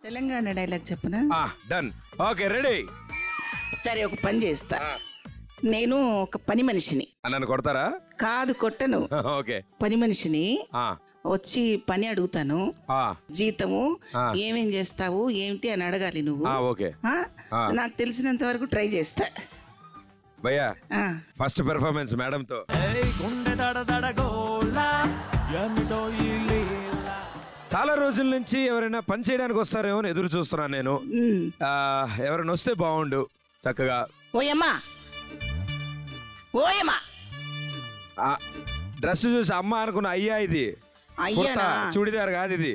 Telangana dialogue చెప్పనా? Done. Okay ready. సరే ఒక పని చేస్తా. నేను ఒక పని మనిషిని. నన్ను కొడతారా? కాదు కొట్టను. ఓకే. పని మనిషిని వచ్చి పని అడుగుతాను. జీతము ఏమేం చేస్తావు ఏమిటి అని అడగాలి నువ్వు. ఓకే. నాకు తెలిసినంత వరకు ట్రై చేస్తా. భయ్యా ఫస్ట్ పెర్ఫార్మెన్స్ మేడం తో. చాలా రోజుల నుంచి ఎవరైనా పని చేయడానికి వస్తారేమో అని ఎదురు చూస్తున్నాను నేను. ఎవరైనా వస్తే బాగుండు చక్కగా. ఓయమ్మా ఓయమ్మా డ్రెస్ చూసి అమ్మ అనుకున్న అయ్యా ఇది చూడిదారు కాదు ఇది.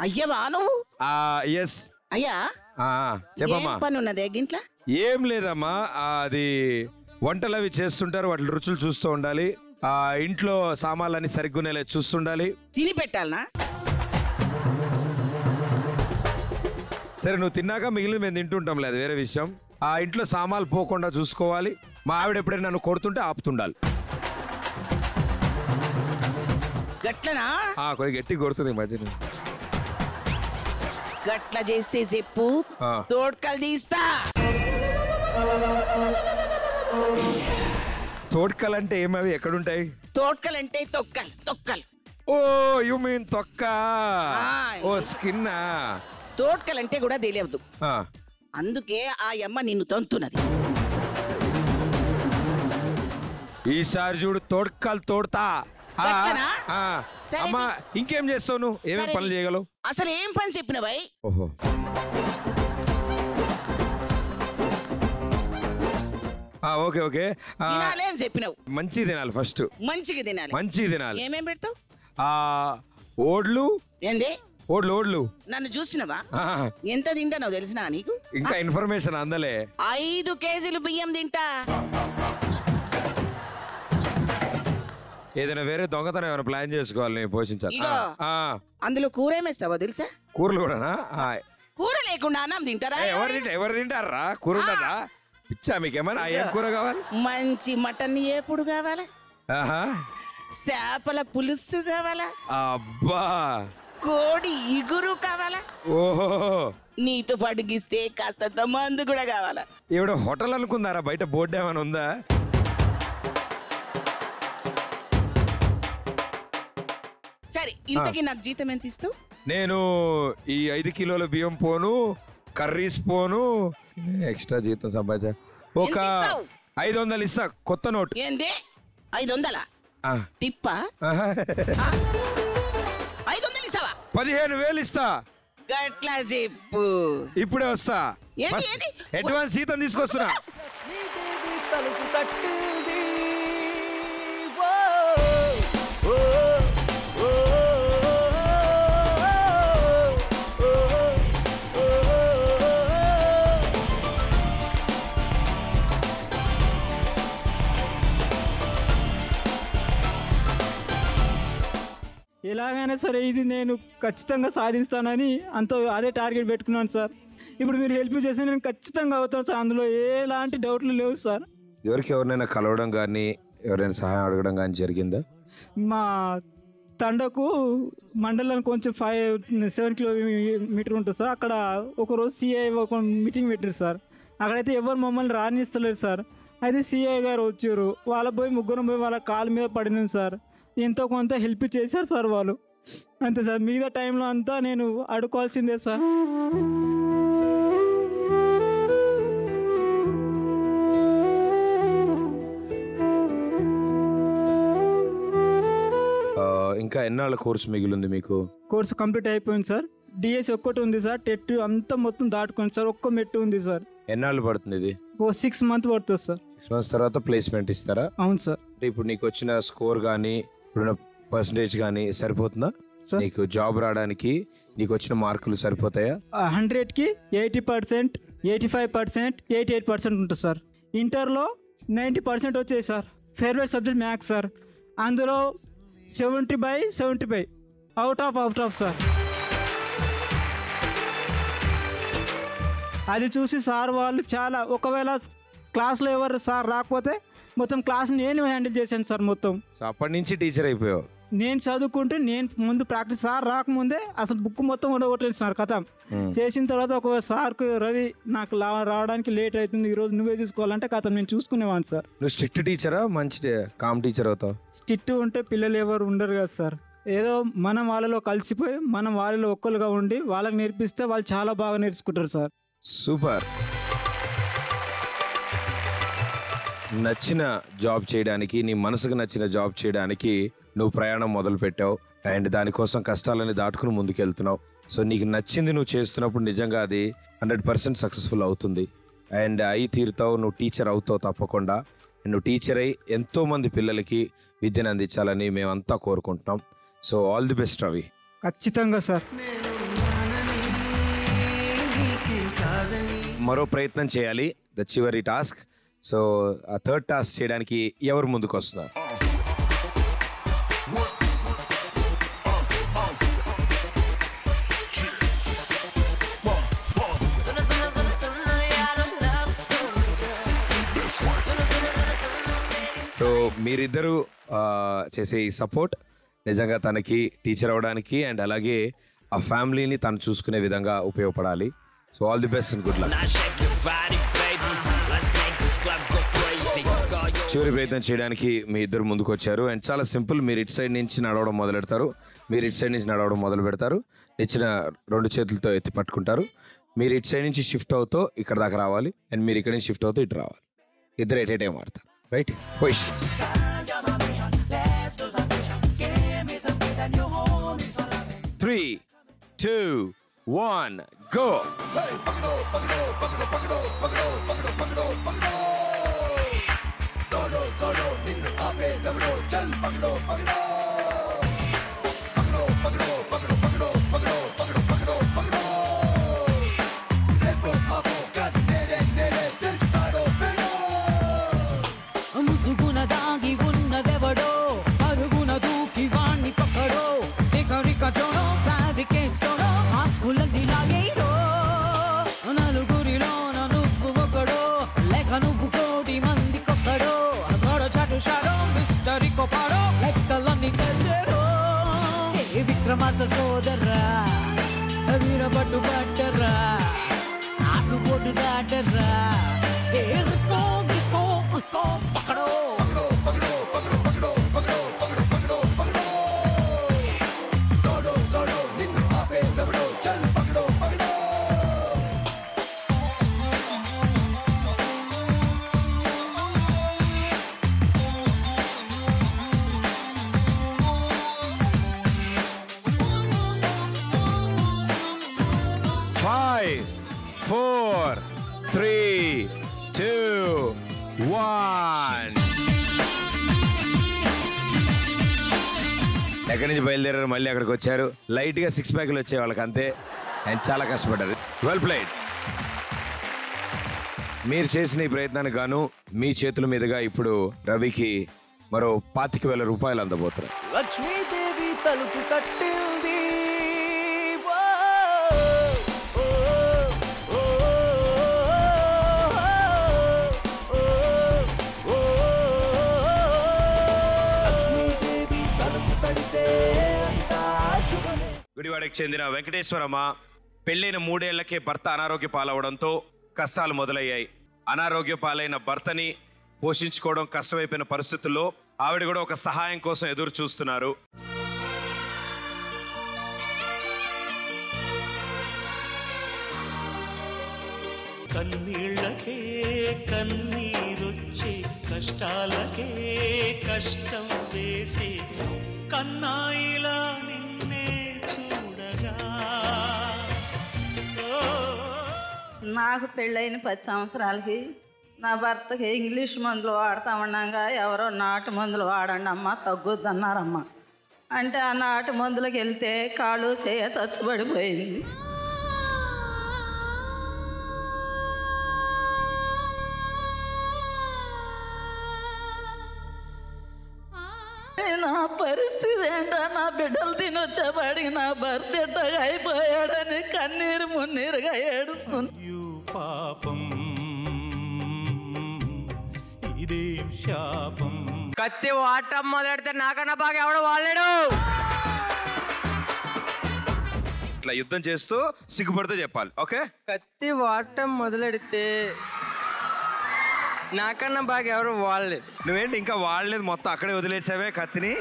అయ్యవా నువ్వు? ఎస్ అయ్యా. చెప్పమ్మా. పని ఉన్నది ఇంట్లో? ఏం లేదమ్మా, అది వంటలు అవి చేస్తుంటారు, వాటి రుచులు చూస్తూ ఉండాలి. ఇంట్లో సామాన్లన్నీ సరిగ్గునేలా చూస్తుండాలి. తిని పెట్టాలనా? సరే నువ్వు తిన్నాక మిగిలిన మేము తింటుంటాం, లేదు వేరే విషయం. ఆ ఇంట్లో సామాన్లు పోకుండా చూసుకోవాలి. మా ఆవిడ ఎప్పుడైనా నన్ను కొడుతుంటే ఆపుతుండాలి. గట్లనా? కొద్దిగా గట్టి కొడుతుంది మధ్యన. గట్ల చేస్తే చెప్పు, తోడ్కలు తీస్తా. తోడ్కలు అంటే ఏమవి ఎక్కడుంటాయి? తోడ్కలు అంటే తొక్కలు. తొక్కలు. ఓ యు మీన్ తొక్క. ఓ స్కిన్. తోడ్కలు అంటే కూడా తెలియదు, అందుకే ఆ అమ్మ నిన్ను తంతున్నది. ఈసారి చూడు తోడ్కలు తోడతా. అమ్మా ఇంకేం చేస్తావు నువ్వు? ఏమేమి పనులు చేయగలవు? అసలు ఏం పని చెప్పినవై? ఓహో ఓకే ఓకే. చెప్పినావు మంచి తినాలి. ఫస్ట్ మంచిగా తినాలి. మంచిగా తినాలి. ఏమేం పెడతావు? ఓడ్లు. ఏంది ఓడ్లు? ఓడ్లు. నన్ను చూసినవా? ఎంత తింటానో తెలిసినా నీకు? ఇంకా ఇన్ఫర్మేషన్ అందలే. 5 కేజీలు బియ్యం తింటా. ఏదైనా వేరే దొంగతనం ఏమైనా ప్లాన్ చేసుకోవాలి, పోషించాలి. అందులో కూర ఏమేస్తావో తెలుసా? కూరలు కూడానా? కూర లేకుండా అన్నం తింటారా? ఎవరు తింటారా? కూర ఉండదా? పిచ్చా మీకేమన్నా? ఏం కూర కావాలి? మంచి మటన్ ఎప్పుడు కావాలా? చేపల పులుసు కావాలా? అబ్బా. కోడి ఇగురు కావాలా? ఓహో. నీతో పాటు గిస్తే కాస్త మందు కూడా కావాలా? ఎవడో హోటల్ అనుకుందారా? బయట బోర్డు ఏమైనా ఉందా? సరే ఇంతకీ నాకు జీతం ఎంత ఇస్తావు? నేను ఈ 5 కిలోల బియ్యం పోను, కర్రీస్ పోను, ఎక్స్ట్రా జీతం సంపాదించా. ఒక 500 ఇస్తా. కొత్త నోట్. ఏంది 500? టిప్పా? 500 ఇస్తావా? 15,000 ఇస్తా. గట్లా చెప్పు. ఇప్పుడే వస్తా. అడ్వాన్స్ జీతం తీసుకొస్తున్నా. ఎలాగైనా సరే ఇది నేను ఖచ్చితంగా సాధిస్తానని అదే టార్గెట్ పెట్టుకున్నాను సార్. ఇప్పుడు మీరు హెల్ప్ చేస్తే నేను ఖచ్చితంగా అవుతాను సార్, అందులో ఎలాంటి డౌట్లు లేవు సార్. ఎవరికి ఎవరినైనా కలవడం కానీ ఎవరైనా సహాయం అడగడం కానీ జరిగిందా? మా తండకు మండలం కొంచెం 7 కిలోమీటర్ ఉంటుంది సార్. అక్కడ ఒకరోజు సిఐ ఒక మీటింగ్ పెట్టారు సార్. అక్కడైతే ఎవరు మమ్మల్ని రానిస్తలేదు సార్. అయితే సిఐ గారు వచ్చారు, వాళ్ళ పోయి ముగ్గురం పోయి వాళ్ళ కాళ్ళ మీద పడినాను సార్. ఎంతో కొంత హెల్ప్ చేశారు సార్ వాళ్ళు, అంతే సార్. మిగతా టైంలో అంతా నేను అడుకోవాల్సిందే సార్. ఇంకా ఎన్నాళ్ళ కోర్సు మిగిలింది మీకు? కోర్సు కంప్లీట్ అయిపోయింది సార్. డిఎస్ ఒక్కటి ఉంది సార్. టెట్ అంతా మొత్తం దాటుకోండి సార్. ఒక్క మెట్టు ఉంది సార్. ఎన్నాళ్ళు పడుతుంది ఇది? 6 months పడుతుంది సార్. 6 months తర్వాత ప్లేస్మెంట్ ఇస్తారా? అవును సార్. ఇప్పుడు నీకు వచ్చిన స్కోర్ కానీ ఇప్పుడున్న పర్సంటేజ్ కానీ సరిపోతుందా? నీకు జాబ్ రావడానికి నీకు వచ్చిన మార్కులు సరిపోతాయా? 100కి 80%, 85%, 88% ఉంటుంది సార్. ఇంటర్లో 90% వచ్చాయి sir. Favourite subject maths sir. అందులో 70/75 అవుట్ ఆఫ్ సార్. అది చూసి సార్ వాళ్ళు చాలా, ఒకవేళ క్లాస్లో ఎవరు సార్ రాకపోతే మొత్తం క్లాస్ నేను హ్యాండిల్ చేశాను సార్ మొత్తం. సో అప్పటి నుంచి టీచర్ అయిపోయావు? నేను చదువుకుంటే నేను ముందు ప్రాక్టీస్ సార్ రాకముందే అసలు బుక్ మొత్తం ఉండగొట్టలేదు సార్ కథ చేసిన తర్వాత ఒక సార్కు రవి నాకు రావడానికి లేట్ అవుతుంది ఈరోజు నువ్వే చూసుకోవాలంటే కథ నేను చూసుకునేవాడిని సార్. నువ్వు స్ట్రిక్ట్ టీచరా మంచి కామ్ టీచర్ అవుతావు? స్ట్రిక్ట్ ఉంటే పిల్లలు ఎవరు ఉండరు కదా సార్. ఏదో మనం వాళ్ళలో కలిసిపోయి మనం వాళ్ళలో ఒక్కరుగా ఉండి వాళ్ళకి నేర్పిస్తే వాళ్ళు చాలా బాగా నేర్చుకుంటారు సార్. సూపర్. నచ్చిన జాబ్ చేయడానికి, నీ మనసుకు నచ్చిన జాబ్ చేయడానికి నువ్వు ప్రయాణం మొదలు పెట్టావు అండ్ దానికోసం కష్టాలని దాటుకుని ముందుకెళ్తున్నావు. సో నీకు నచ్చింది నువ్వు చేస్తున్నప్పుడు నిజంగా అది 100% సక్సెస్ఫుల్ అవుతుంది అండ్ అయి తీరుతావు. నువ్వు టీచర్ అవుతావు తప్పకుండా. నువ్వు టీచర్ అయి ఎంతోమంది పిల్లలకి విద్యను అందించాలని మేమంతా కోరుకుంటున్నాం. So all the best Ravi. ఖచ్చితంగా సార్. మరో ప్రయత్నం చేయాలి, ద చివరి టాస్క్. సో ఆ థర్డ్ టాస్క్ చేయడానికి ఎవరు ముందుకు వస్తున్నారు? సో మీరిద్దరూ చేసే ఈ సపోర్ట్ నిజంగా తనకి టీచర్ అవ్వడానికి అండ్ అలాగే ఆ ఫ్యామిలీని తను చూసుకునే విధంగా ఉపయోగపడాలి. So all the best and good luck. చివరి ప్రయత్నం చేయడానికి మీ ఇద్దరు ముందుకు వచ్చారు అండ్ చాలా సింపుల్. మీరు ఇటు సైడ్ నుంచి నడవడం మొదలు పెడతారు, మీరు ఇటు సైడ్ నుంచి నడవడం మొదలు పెడతారు. ఇచ్చిన 2 చేతులతో ఎత్తి పట్టుకుంటారు. మీరు ఇటు సైడ్ నుంచి షిఫ్ట్ అవుతూ ఇక్కడ దాకా రావాలి అండ్ మీరు ఇక్కడ నుంచి షిఫ్ట్ అవుతూ ఇటు రావాలి. ఇద్దరు ఎట్ ఏ టైం ఆడతారు. రైట్? పొజిషన్స్. 3, 2, 1 go. ముసుగున దాగి ఉన్నదెవడో అరుగున దూకి వాణ్ణి పక్కడో దిగరికటోనో ఫ్యాబ్రికేట్స్తోనో ఆస్కులన్నీ లాగేయడో నలుగురిలోన నువ్వు ఒకడో లేక నువ్వు కోటి మంది కొక్కడో గొడ చాటు షాడో మిస్టరీ కొపాడో లెక్కలన్నీ తెచ్చాడో ఏ విక్రమార్క సోదర్రా వీరబట్టు పట్టరా ఆకు బొట్టు దాటరా ఏ రిస్కో గిస్కో ఉస్కో పకడో ఎక్కడి నుంచి బయలుదేరారు మళ్ళీ అక్కడికి వచ్చారు. లైట్గా 6 ప్యాక్లు వచ్చాయి వాళ్ళకి అంతే. అండ్ చాలా కష్టపడ్డారు. Well played. మీరు చేసిన ఈ ప్రయత్నానికి గాను మీ చేతుల మీదుగా ఇప్పుడు రవికి మరో 25,000 రూపాయలు అందబోతున్నారు. లక్ష్మీదేవి తలుపు తట్టింది గుడివాడకి చెందిన వెంకటేశ్వరమ్మ పెళ్ళైన 3 ఏళ్లకే భర్త అనారోగ్య పాలవడంతో కష్టాలు మొదలయ్యాయి. అనారోగ్య పాలైన భర్తని పోషించుకోవడం కష్టమైపోయిన పరిస్థితుల్లో ఆవిడ కూడా ఒక సహాయం కోసం ఎదురు చూస్తున్నారు. కన్నీళ్ళకే కన్నీరొచ్చే కష్టాలకే కష్టం వేసే కన్నాయిలా నిన్నే చూడగా. నాకు పెళ్ళైన 10 సంవత్సరాలకి నా భర్తకి ఇంగ్లీష్ మందులు వాడతామన్నాగా ఎవరో నాటు మందులు వాడండి అమ్మ తగ్గుద్దన్నారమ్మ. అంటే ఆ నాటు మందులకు వెళ్తే కాళ్ళు చేయ చచ్చుబడిపోయింది. నా పరిస్థితి ఏంటో నా బిడ్డలు తినొచ్చేపాడికి నా భర్త ఎట్టగా అయిపోయాడని కన్నీరు మున్నీరుగా ఏడుస్తుంది. పాపం ఇదేం శాపం. కత్తి వాడటం మొదలెడితే నాకన్నా బాగా ఎవడు వాడలేడు. ఇట్లా యుద్ధం చేస్తూ సిగ్గుపడుతూ చెప్పాలి. ఓకే, కత్తి వాడటం మొదలెడితే నాకన్నా బాగా ఎవరు వాడలేదు. నువ్వేంటి ఇంకా వాడలేదు, మొత్తం అక్కడే వదిలేసావే కత్తిని.